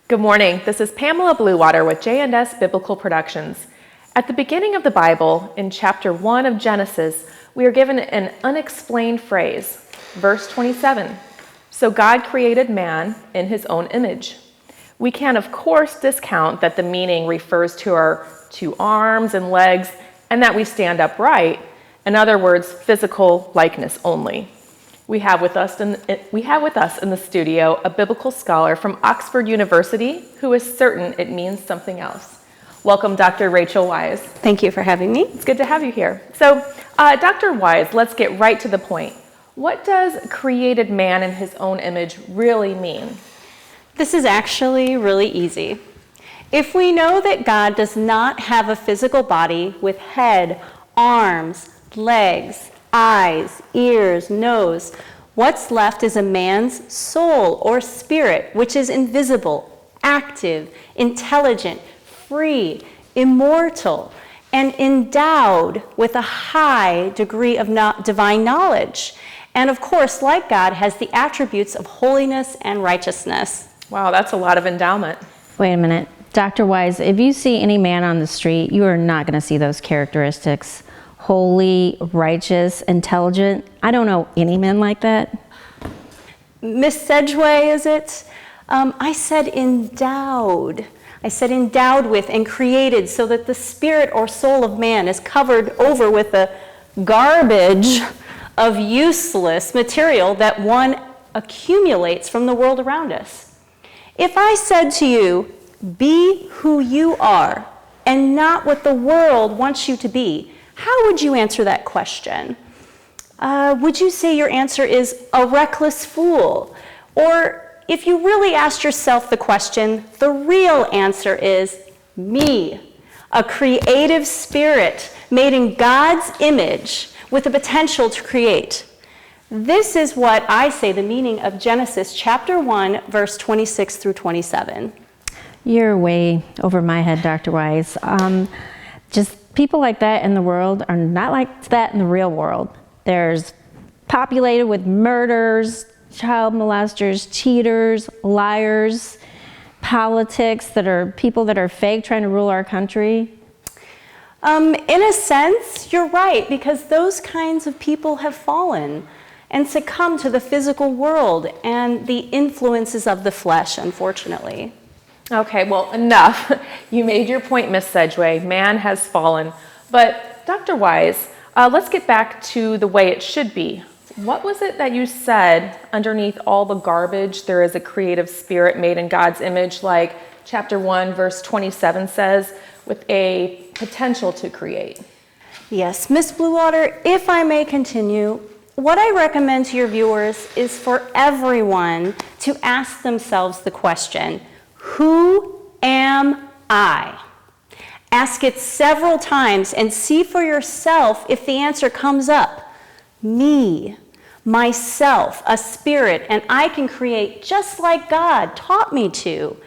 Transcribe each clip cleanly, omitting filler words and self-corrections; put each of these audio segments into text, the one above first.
Good morning. This is Pamela Bluewater with J&S Biblical Productions. At the beginning of the Bible, in chapter 1 of Genesis, we are given an unexplained phrase, verse 27. So God created man in his own image. We can, of course, discount that the meaning refers to our two arms and legs and that we stand upright. In other words, physical likeness only. We have with us in the studio a biblical scholar from Oxford University who is certain it means something else. Welcome, Dr. Rachel Wise. Thank you for having me. It's good to have you here. So, Dr. Wise, let's get right to the point. What does created man in his own image really mean? This is actually really easy. If we know that God does not have a physical body with head, arms, legs, eyes, ears, nose, what's left is a man's soul or spirit, which is invisible, active, intelligent, free, immortal, and endowed with a high degree of divine knowledge. And of course, like God, has the attributes of holiness and righteousness. Wow, that's a lot of endowment. Wait a minute. Dr. Wise, if you see any man on the street, you are not going to see those characteristics. Holy, righteous, intelligent. I don't know any men like that. Miss Sedgway, is it? I said endowed. I said endowed with and created so that the spirit or soul of man is covered over with the garbage of useless material that one accumulates from the world around us. If I said to you, be who you are and not what the world wants you to be, how would you answer that question? Would you say your answer is a reckless fool? Or if you really asked yourself the question, the real answer is me, a creative spirit made in God's image with the potential to create. This is what I say the meaning of Genesis chapter 1, verse 26 through 27. You're way over my head, Dr. Wise. Just people like that in the world are not like that in the real world. There's populated with murderers, child molesters, cheaters, liars, politics that are people that are fake trying to rule our country. In a sense, you're right, because those kinds of people have fallen and succumbed to the physical world and the influences of the flesh, unfortunately. Okay, well, enough. You made your point, Miss Sedgway. Man has fallen. But Dr. Wise, let's get back to the way it should be. What was it that you said underneath all the garbage there is a creative spirit made in God's image, like chapter 1, verse 27 says, with a potential to create? Yes, Miss Bluewater, if I may continue, what I recommend to your viewers is for everyone to ask themselves the question, who am I? Ask it several times and see for yourself if the answer comes up. Me, myself, a spirit, and I can create just like God taught me to,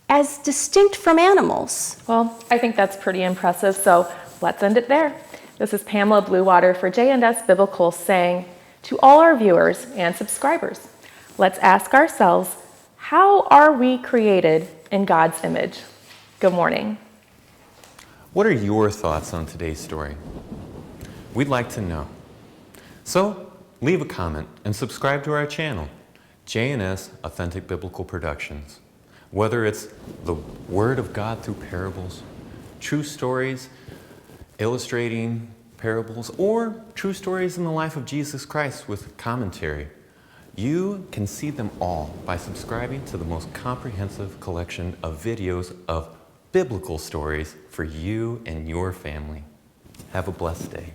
as distinct from animals. Well, I think that's pretty impressive, so let's end it there. This is Pamela Bluewater for J&S Biblical saying to all our viewers and subscribers, let's ask ourselves, how are we created in God's image? Good morning. What are your thoughts on today's story? We'd like to know. So, leave a comment and subscribe to our channel, J&S Authentic Biblical Productions. Whether it's the Word of God through parables, true stories illustrating parables, or true stories in the life of Jesus Christ with commentary, you can see them all by subscribing to the most comprehensive collection of videos of biblical stories for you and your family. Have a blessed day.